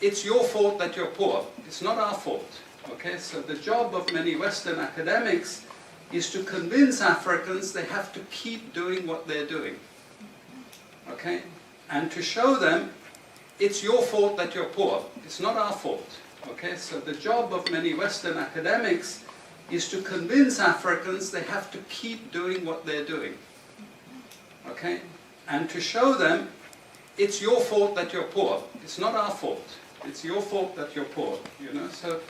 it's your fault that you're poor. It's not our fault. Okay, so the job of many Western academics is to convince Africans they have to keep doing what they're doing. Okay, and to show them it's your fault that you're poor. It's not our fault. Okay, so the job of many Western academics is to convince Africans they have to keep doing what they're doing. Okay, and to show them it's your fault that you're poor. It's not our fault. It's your fault that you're poor. You know, so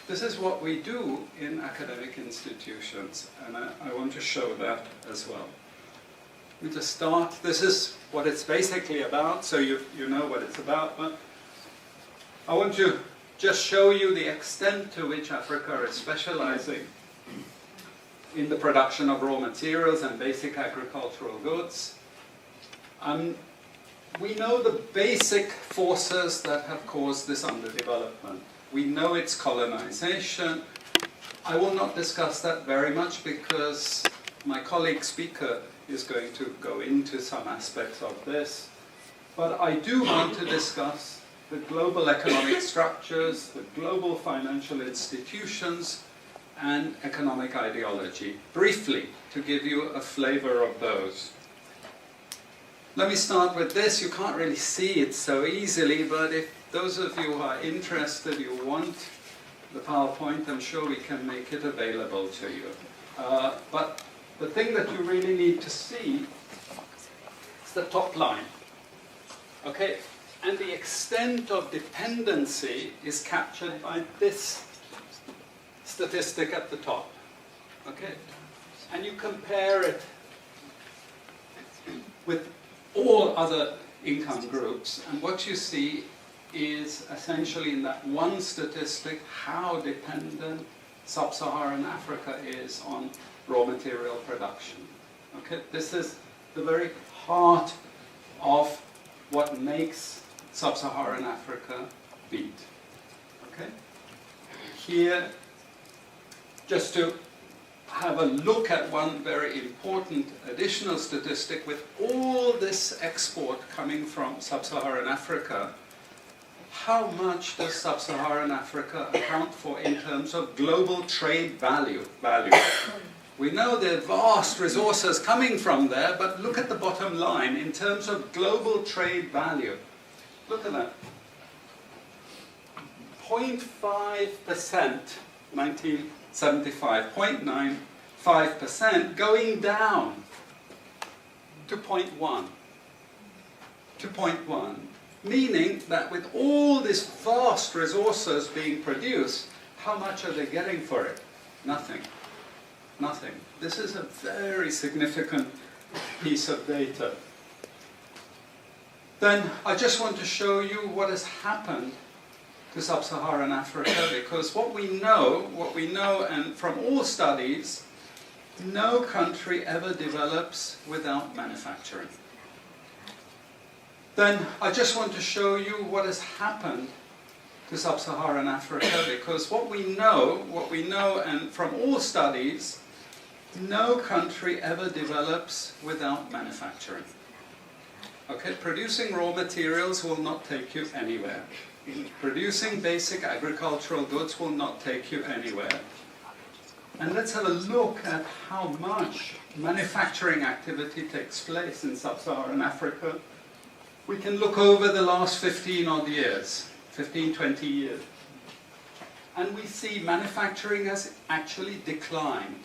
this is what we do in academic institutions, and I want to show that as well. We just start. This is what it's basically about, so you know what it's about. But I want to just show you the extent to which Africa is specializing in the production of raw materials and basic agricultural goods. We know the basic forces that have caused this underdevelopment. We know it's colonization. I will not discuss that very much because my colleague speaker is going to go into some aspects of this. But I do want to discuss the global economic structures, the global financial institutions, and economic ideology, briefly, to give you a flavor of those. Let me start with this. You can't really see it so easily, but if those of you who are interested, you want the PowerPoint, I'm sure we can make it available to you. But the thing that you really need to see is the top line. Okay? And the extent of dependency is captured by this statistic at the top. Okay? And you compare it with all other income groups, and what you see is essentially in that one statistic how dependent sub-Saharan Africa is on raw material production. Okay? This is the very heart of what makes sub-Saharan Africa beat. Okay? Here, just to have a look at one very important additional statistic, with all this export coming from sub-Saharan Africa, how much does sub-Saharan Africa account for in terms of global trade value? We know there are vast resources coming from there, but look at the bottom line in terms of global trade value. Look at that. 0.5%, 1975, 0.95%, going down to 0.1. To 0.1. Meaning that with all these vast resources being produced, how much are they getting for it? Nothing. Nothing. This is a very significant piece of data. Then I just want to show you what has happened to sub-Saharan Africa, because what we know, and from all studies, no country ever develops without manufacturing. Then I just want to show you what has happened to sub-Saharan Africa, because what we know, and from all studies, no country ever develops without manufacturing. Okay, producing raw materials will not take you anywhere. Producing basic agricultural goods will not take you anywhere. And let's have a look at how much manufacturing activity takes place in sub-Saharan Africa. We can look over the last 15 odd years, 15, 20 years. And we see manufacturing has actually declined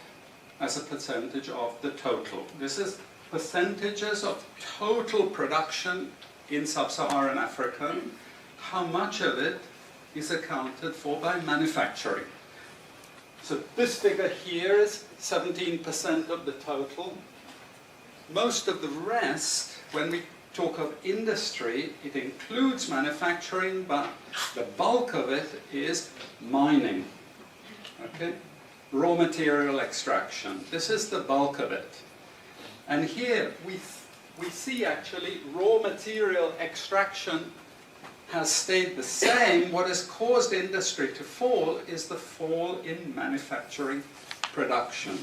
as a percentage of the total. This is percentages of total production in sub-Saharan Africa. How much of it is accounted for by manufacturing? So this figure here is 17% of the total. Most of the rest, when we talk of industry, it includes manufacturing, but the bulk of it is mining. Okay? Raw material extraction. This is the bulk of it. And here we see actually raw material extraction has stayed the same. What has caused industry to fall is the fall in manufacturing production.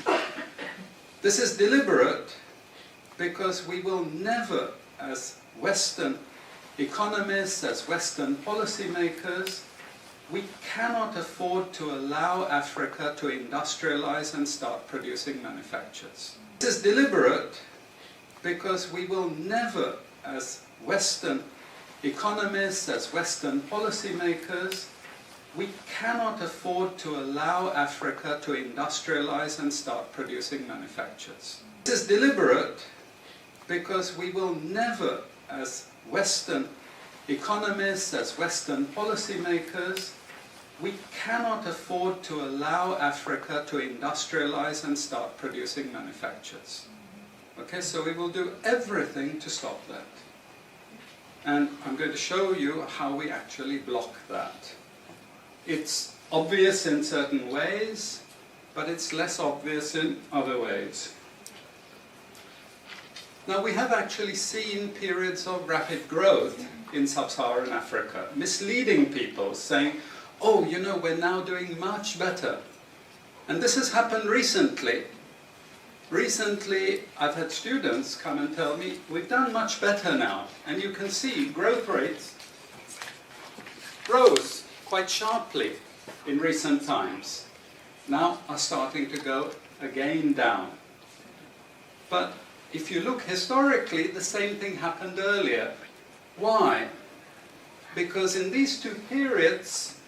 This is deliberate because we will never, as Western economists, as Western policymakers, we cannot afford to allow Africa to industrialize and start producing manufactures. This is deliberate because we will never, as Western economists, as Western policymakers, we cannot afford to allow Africa to industrialize and start producing manufactures. This is deliberate because we will never, as Western economists, as Western policymakers, we cannot afford to allow Africa to industrialize and start producing manufactures. Okay, so we will do everything to stop that. And I'm going to show you how we actually block that. It's obvious in certain ways, but it's less obvious in other ways. Now, we have actually seen periods of rapid growth in sub-Saharan Africa, misleading people, saying, oh, you know, we're now doing much better. And this has happened recently. Recently, I've had students come and tell me, we've done much better now. And you can see growth rates rose quite sharply in recent times. Now are starting to go again down. But if you look historically, the same thing happened earlier. Why? Because in these two periods,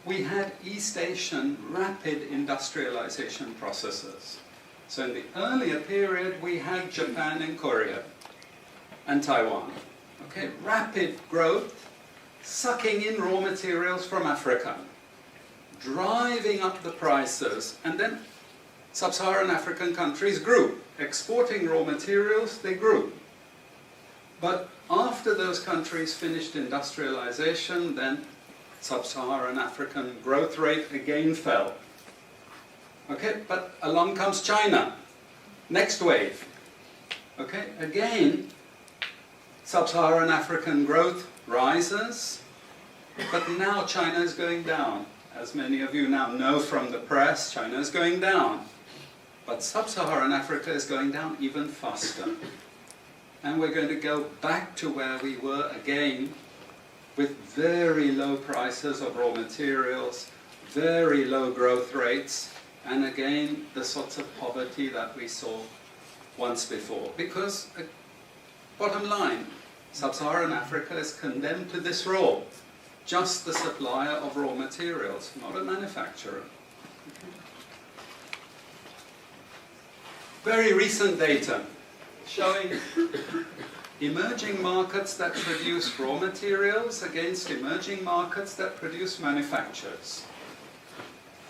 we had East Asian rapid industrialization processes. So in the earlier period, we had Japan and Korea and Taiwan. Okay, rapid growth, sucking in raw materials from Africa, driving up the prices, and then sub-Saharan African countries grew. Exporting raw materials, they grew. But after those countries finished industrialization, then sub-Saharan African growth rate again fell. Okay, but along comes China, next wave. Okay, again, sub-Saharan African growth rises, but now China is going down. As many of you now know from the press, China is going down. But sub-Saharan Africa is going down even faster. And we're going to go back to where we were again, with very low prices of raw materials, very low growth rates, and again, the sorts of poverty that we saw once before. Because, bottom line, sub-Saharan Africa is condemned to this role, just the supplier of raw materials, not a manufacturer. Very recent data showing emerging markets that produce raw materials against emerging markets that produce manufactures.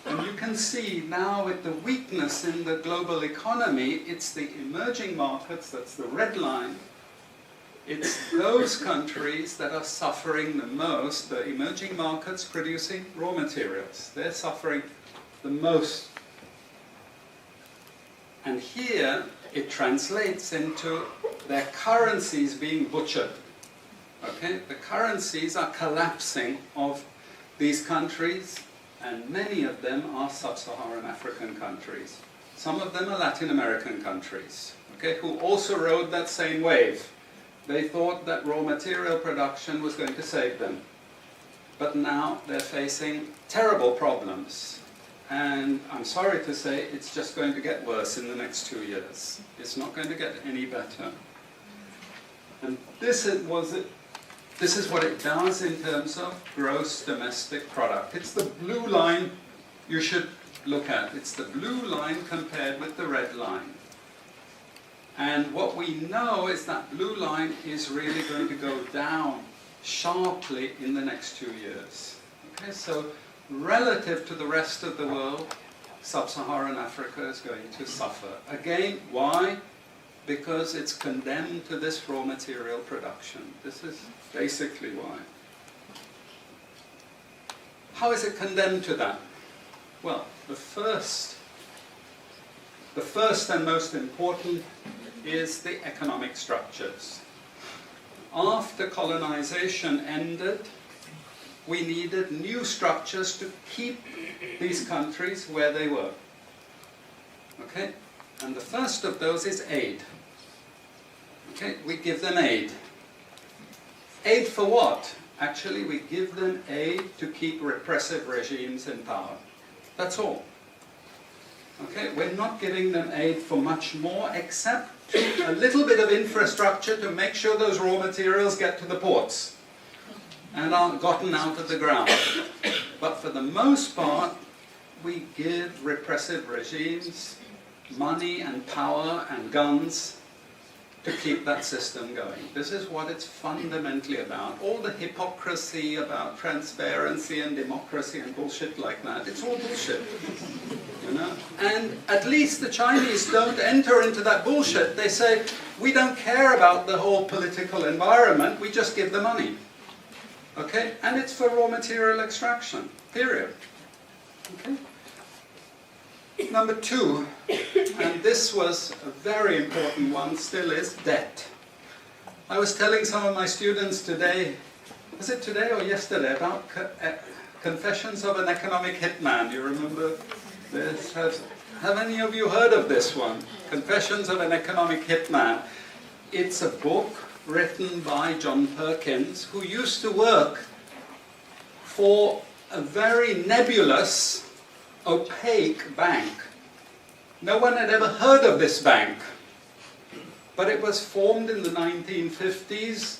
And you can see now with the weakness in the global economy, it's the emerging markets, that's the red line, it's those countries that are suffering the most, the emerging markets producing raw materials. They're suffering the most. And here it translates into their currencies being butchered. Okay? The currencies are collapsing of these countries, and many of them are sub-Saharan African countries. Some of them are Latin American countries, okay, who also rode that same wave. They thought that raw material production was going to save them. But now they're facing terrible problems. And I'm sorry to say, it's just going to get worse in the next 2 years. It's not going to get any better. And this is what it does in terms of gross domestic product. It's the blue line you should look at. It's the blue line compared with the red line. And what we know is that blue line is really going to go down sharply in the next 2 years. Okay, so relative to the rest of the world, sub-Saharan Africa is going to suffer. Again, why? Because it's condemned to this raw material production. This is basically why. How is it condemned to that? Well, the first and most important is the economic structures. After colonization ended, we needed new structures to keep these countries where they were. Okay? And the first of those is aid. Okay? We give them aid. Aid for what? Actually, we give them aid to keep repressive regimes in power. That's all. Okay? We're not giving them aid for much more, except a little bit of infrastructure to make sure those raw materials get to the ports. and are gotten out of the ground. But for the most part, we give repressive regimes money and power and guns to keep that system going. This is what it's fundamentally about. All the hypocrisy about transparency and democracy and bullshit like that, it's all bullshit. You know? And at least the Chinese don't enter into that bullshit. They say, we don't care about the whole political environment, we just give the money. Okay? And it's for raw material extraction, period. Okay? Number two, and this was a very important one, still is, debt. I was telling some of my students today, was it today or yesterday, about Confessions of an Economic Hitman. You remember this? Have any of you heard of this one? Confessions of an Economic Hitman. It's a book written by John Perkins, who used to work for a very nebulous, opaque bank. No one had ever heard of this bank, but it was formed in the 1950s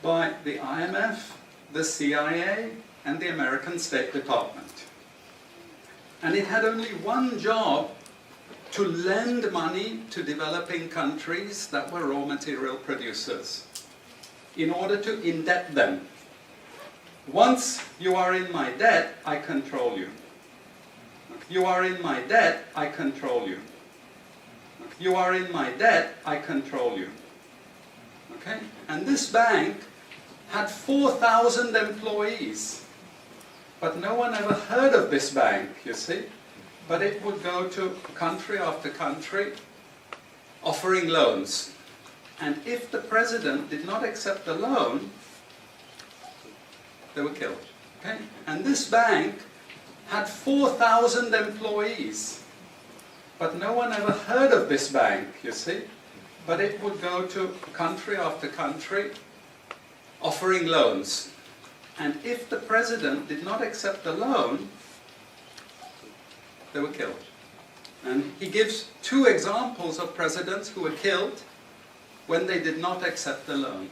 by the IMF, the CIA, and the American State Department. And it had only one job: to lend money to developing countries that were raw material producers in order to indebt them. Once you are in my debt, I control you. You are in my debt, I control you. You are in my debt, I control you. Okay? And this bank had 4,000 employees. But no one ever heard of this bank, you see. But it would go to country after country offering loans. And if the president did not accept the loan, they were killed. Okay? And this bank had 4,000 employees. But no one ever heard of this bank, you see. But it would go to country after country offering loans. And if the president did not accept the loan, they were killed. And he gives two examples of presidents who were killed when they did not accept the loan.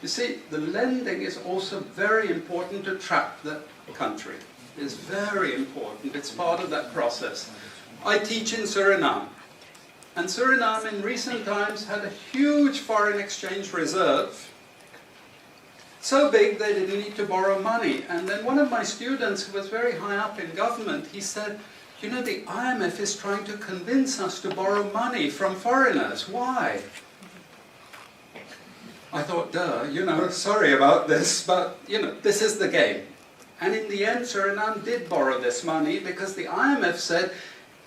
You see, the lending is also very important to trap the country. It's very important. It's part of that process. I teach in Suriname. And Suriname in recent times had a huge foreign exchange reserve. So big they didn't need to borrow money. And then one of my students who was very high up in government, he said, you know, the IMF is trying to convince us to borrow money from foreigners. Why? I thought, duh, you know, sorry about this, but, you know, this is the game. And in the end, Suriname did borrow this money because the IMF said,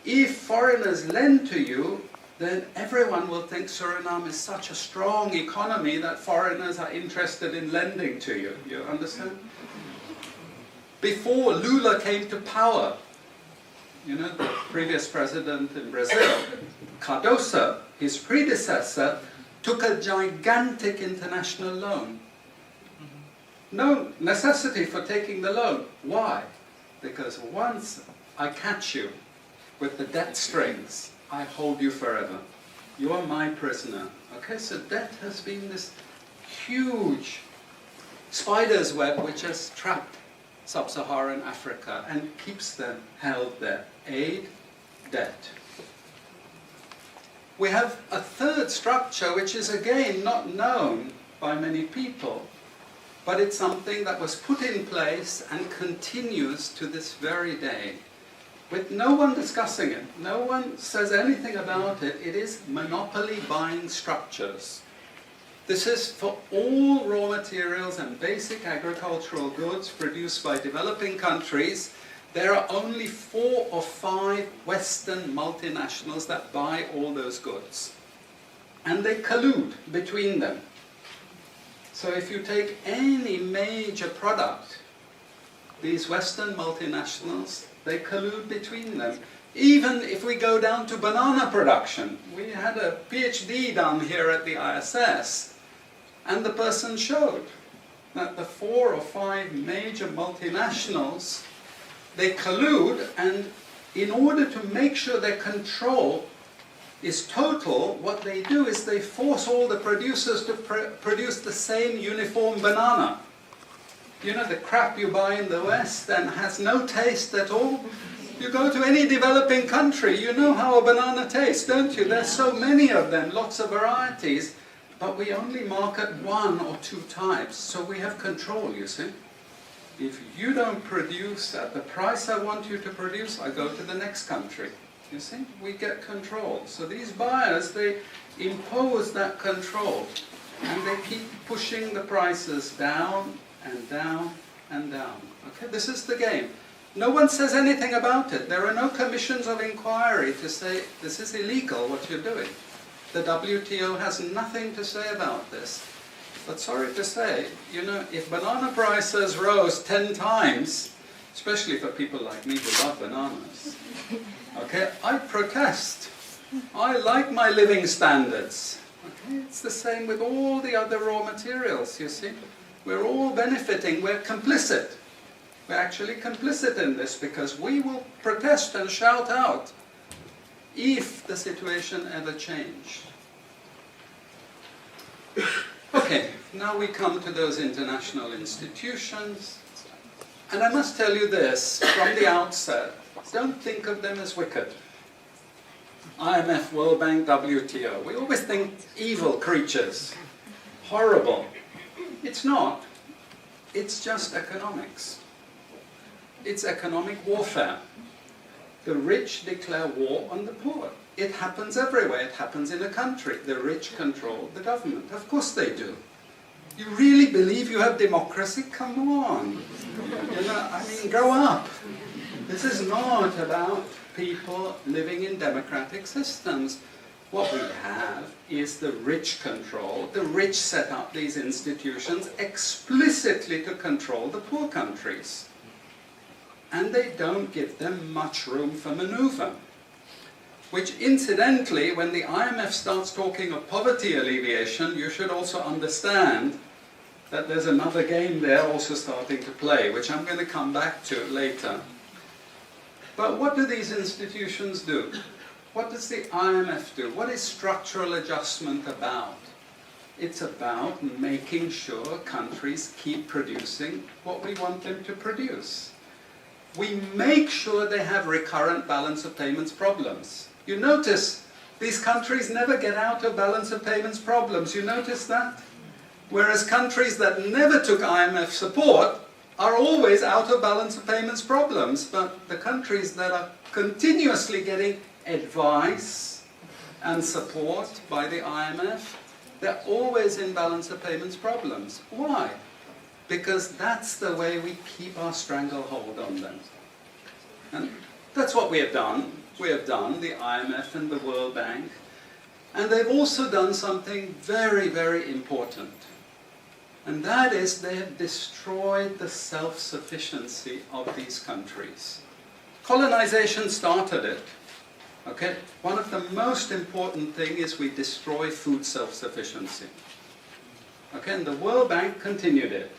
if foreigners lend to you, then everyone will think Suriname is such a strong economy that foreigners are interested in lending to you. You understand? Before Lula came to power, you know, the previous president in Brazil, Cardoso, his predecessor, took a gigantic international loan. No necessity for taking the loan. Why? Because once I catch you with the debt strings, I hold you forever. You are my prisoner. Okay, so debt has been this huge spider's web which has trapped sub-Saharan Africa and keeps them held there. Aid, debt. We have a third structure which is again not known by many people, but it's something that was put in place and continues to this very day, with no one discussing it. No one says anything about it. It is monopoly buying structures. This is for all raw materials and basic agricultural goods produced by developing countries. There are only 4 or 5 Western multinationals that buy all those goods. And they collude between them. So if you take any major product, these Western multinationals, they collude between them. Even if we go down to banana production, we had a PhD down here at the ISS, and the person showed that the 4 or 5 major multinationals, they collude, and in order to make sure their control is total, what they do is they force all the producers to produce the same uniform banana. You know, the crap you buy in the West and has no taste at all. You go to any developing country, you know how a banana tastes, don't you? There's so many of them, lots of varieties, but we only market 1 or 2 types, so we have control, you see. If you don't produce at the price I want you to produce, I go to the next country. You see, we get control. So these buyers, they impose that control, and they keep pushing the prices down and down and down. Okay, this is the game. No one says anything about it. There are no commissions of inquiry to say, this is illegal, what you're doing. The WTO has nothing to say about this. But sorry to say, you know, if banana prices rose 10 times, especially for people like me who love bananas, okay, I'd protest. I like my living standards. Okay, it's the same with all the other raw materials, you see. We're all benefiting, we're complicit. We're actually complicit in this because we will protest and shout out if the situation ever changed. Okay, now we come to those international institutions. And I must tell you this from the outset, don't think of them as wicked. IMF, World Bank, WTO. We always think evil creatures, horrible. It's not. It's just economics. It's economic warfare. The rich declare war on the poor. It happens everywhere. It happens in a country. The rich control the government. Of course they do. You really believe you have democracy? Come on. You know, I mean, grow up. This is not about people living in democratic systems. What we have is the rich control. The rich set up these institutions explicitly to control the poor countries. And they don't give them much room for maneuver. Which incidentally, when the IMF starts talking of poverty alleviation, you should also understand that there's another game there also starting to play, which I'm going to come back to later. But what do these institutions do? What does the IMF do? What is structural adjustment about? It's about making sure countries keep producing what we want them to produce. We make sure they have recurrent balance of payments problems. You notice these countries never get out of balance of payments problems. You notice that? Whereas countries that never took IMF support are always out of balance of payments problems. But the countries that are continuously getting advice and support by the IMF, they're always in balance of payments problems. Why? Because that's the way we keep our stranglehold on them. And that's what we have done. We have done, the IMF and the World Bank. And they've also done something very, very important. And that is they have destroyed the self-sufficiency of these countries. Colonization started it. Okay? One of the most important things is we destroy food self-sufficiency. Okay? And the World Bank continued it.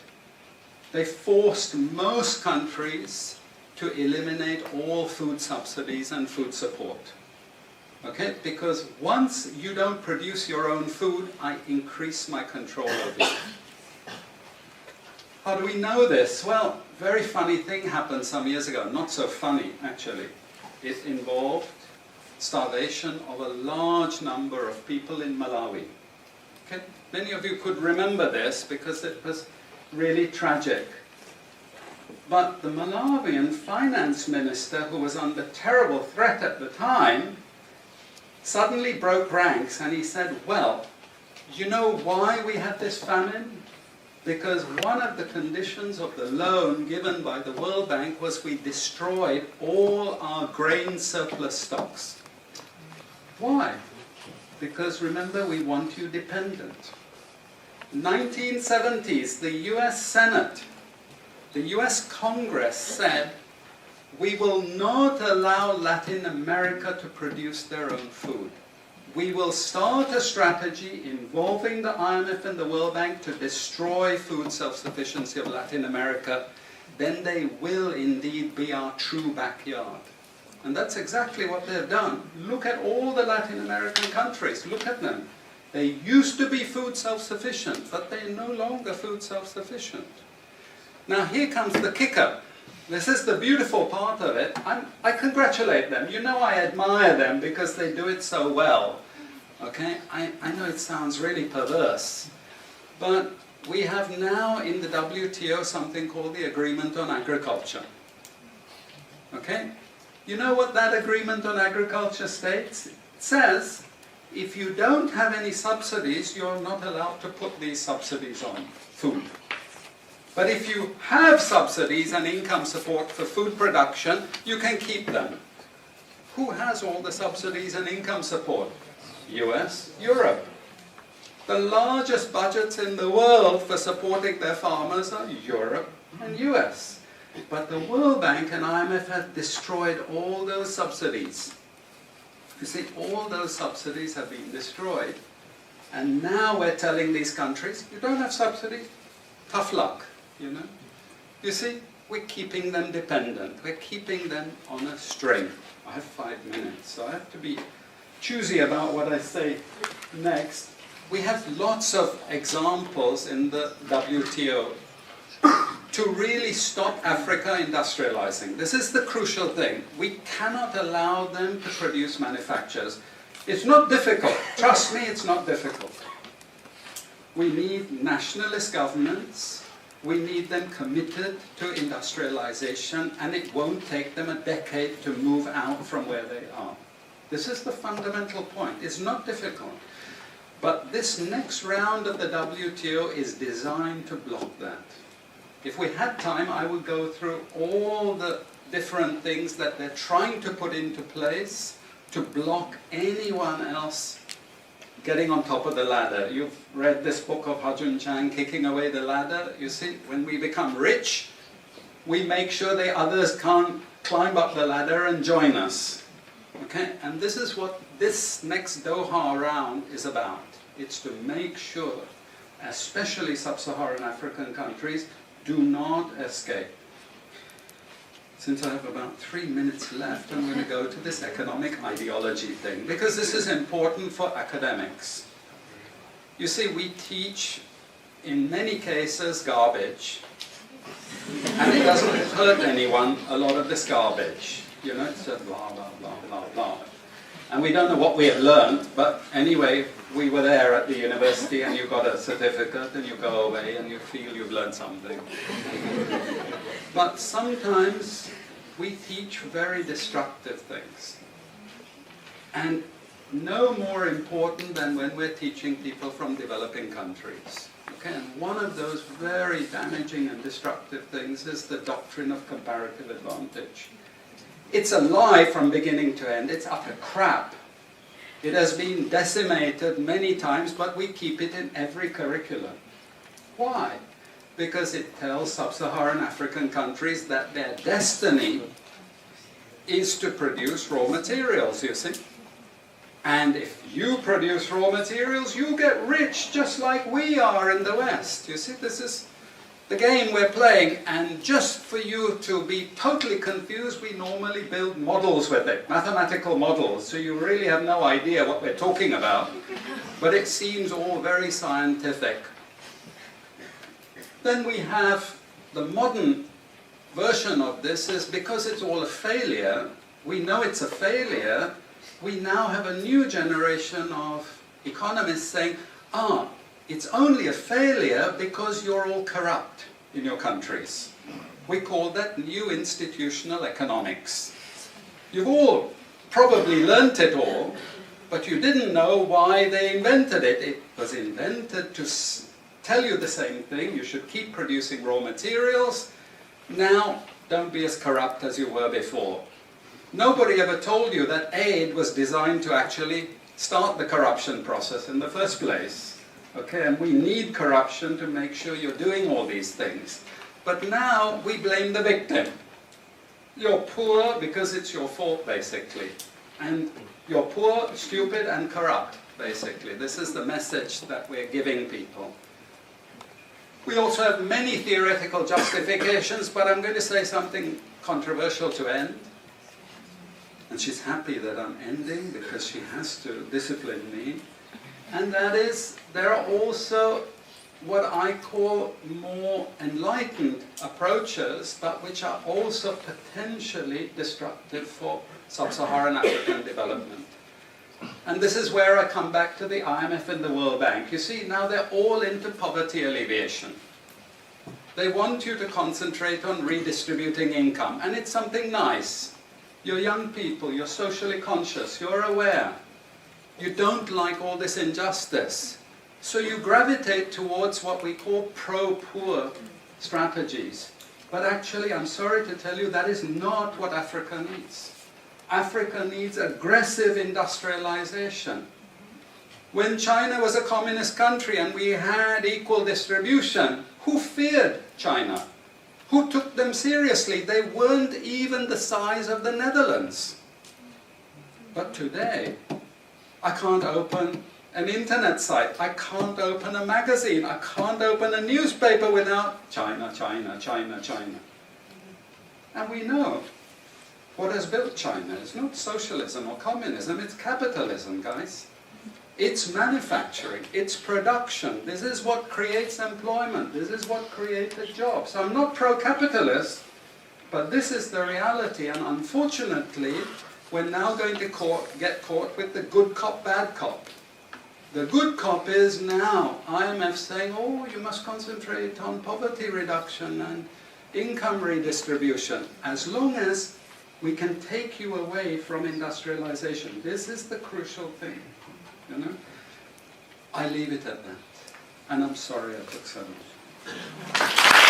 They forced most countries to eliminate all food subsidies and food support. Okay? Because once you don't produce your own food, I increase my control over you. How do we know this? Well, very funny thing happened some years ago. Not so funny, actually. It involved starvation of a large number of people in Malawi. Okay? Many of you could remember this because it was really tragic. But the Malawian finance minister, who was under terrible threat at the time, suddenly broke ranks and he said, well, you know why we had this famine? Because one of the conditions of the loan given by the World Bank was we destroyed all our grain surplus stocks. Why? Because remember, we want you dependent. 1970s, the US Senate, the US Congress said, we will not allow Latin America to produce their own food. We will start a strategy involving the IMF and the World Bank to destroy food self-sufficiency of Latin America. Then they will indeed be our true backyard. And that's exactly what they've done. Look at all the Latin American countries. Look at them. They used to be food self-sufficient, but they're no longer food self-sufficient. Now here comes the kicker. This is the beautiful part of it. I congratulate them. You know I admire them because they do it so well. Okay? I know it sounds really perverse, but we have now in the WTO something called the Agreement on Agriculture. Okay? You know what that Agreement on Agriculture states? It says, if you don't have any subsidies, you're not allowed to put these subsidies on food. But if you have subsidies and income support for food production, you can keep them. Who has all the subsidies and income support? US, Europe. The largest budgets in the world for supporting their farmers are Europe and US. But the World Bank and IMF have destroyed all those subsidies. You see, all those subsidies have been destroyed. And now we're telling these countries, you don't have subsidies? Tough luck, you know. You see, we're keeping them dependent. We're keeping them on a string. I have 5 minutes, so I have to be choosy about what I say next. We have lots of examples in the WTO to really stop Africa industrializing. This is the crucial thing. We cannot allow them to produce manufacturers. It's not difficult. Trust me, it's not difficult. We need nationalist governments. We need them committed to industrialization, and it won't take them a decade to move out from where they are. This is the fundamental point. It's not difficult. But this next round of the WTO is designed to block that. If we had time, I would go through all the different things that they're trying to put into place to block anyone else getting on top of the ladder. You've read this book of Hajun Chang, Kicking Away the Ladder. You see, when we become rich, we make sure the others can't climb up the ladder and join us. Okay? And this is what this next Doha round is about. It's to make sure, especially sub-Saharan African countries, do not escape. Since I have about 3 minutes left, I'm going to go to this economic ideology thing, because this is important for academics. You see, we teach, in many cases, garbage, and it doesn't hurt anyone, a lot of this garbage. You know, it's just blah, blah, blah, blah, blah. And we don't know what we have learned, but anyway, we were there at the university and you got a certificate and you go away and you feel you've learned something. But sometimes we teach very destructive things. And no more important than when we're teaching people from developing countries. Okay? And one of those very damaging and destructive things is the doctrine of comparative advantage. It's a lie from beginning to end. It's utter crap. It has been decimated many times, but we keep it in every curriculum. Why? Because it tells sub-Saharan African countries that their destiny is to produce raw materials, you see. And if you produce raw materials, you get rich just like we are in the West. You see, this is the game we're playing, and just for you to be totally confused, we normally build models with it, mathematical models, so you really have no idea what we're talking about, but it seems all very scientific. Then we have the modern version of this is because it's all a failure, we know it's a failure, we now have a new generation of economists saying, it's only a failure because you're all corrupt in your countries. We call that new institutional economics. You've all probably learnt it all, but you didn't know why they invented it. It was invented to tell you the same thing. You should keep producing raw materials. Now, don't be as corrupt as you were before. Nobody ever told you that aid was designed to actually start the corruption process in the first place. Okay, and we need corruption to make sure you're doing all these things. But now we blame the victim. You're poor because it's your fault, basically. And you're poor, stupid, and corrupt, basically. This is the message that we're giving people. We also have many theoretical justifications, but I'm going to say something controversial to end. And she's happy that I'm ending because she has to discipline me. And that is, there are also what I call more enlightened approaches, but which are also potentially destructive for sub-Saharan African development. And this is where I come back to the IMF and the World Bank. You see, now they're all into poverty alleviation. They want you to concentrate on redistributing income, and it's something nice. You're young people, you're socially conscious, you're aware. You don't like all this injustice. So you gravitate towards what we call pro-poor strategies. But actually, I'm sorry to tell you, that is not what Africa needs. Africa needs aggressive industrialization. When China was a communist country and we had equal distribution, who feared China? Who took them seriously? They weren't even the size of the Netherlands. But today, I can't open an internet site, I can't open a magazine, I can't open a newspaper without China, China, China, China. And we know what has built China is not socialism or communism, it's capitalism, guys. It's manufacturing, it's production. This is what creates employment, this is what created jobs. I'm not pro-capitalist, but this is the reality, and unfortunately, we're now going to get caught with the good cop, bad cop. The good cop is now IMF saying, oh, you must concentrate on poverty reduction and income redistribution, as long as we can take you away from industrialization. This is the crucial thing, you know. I leave it at that, and I'm sorry I took so much.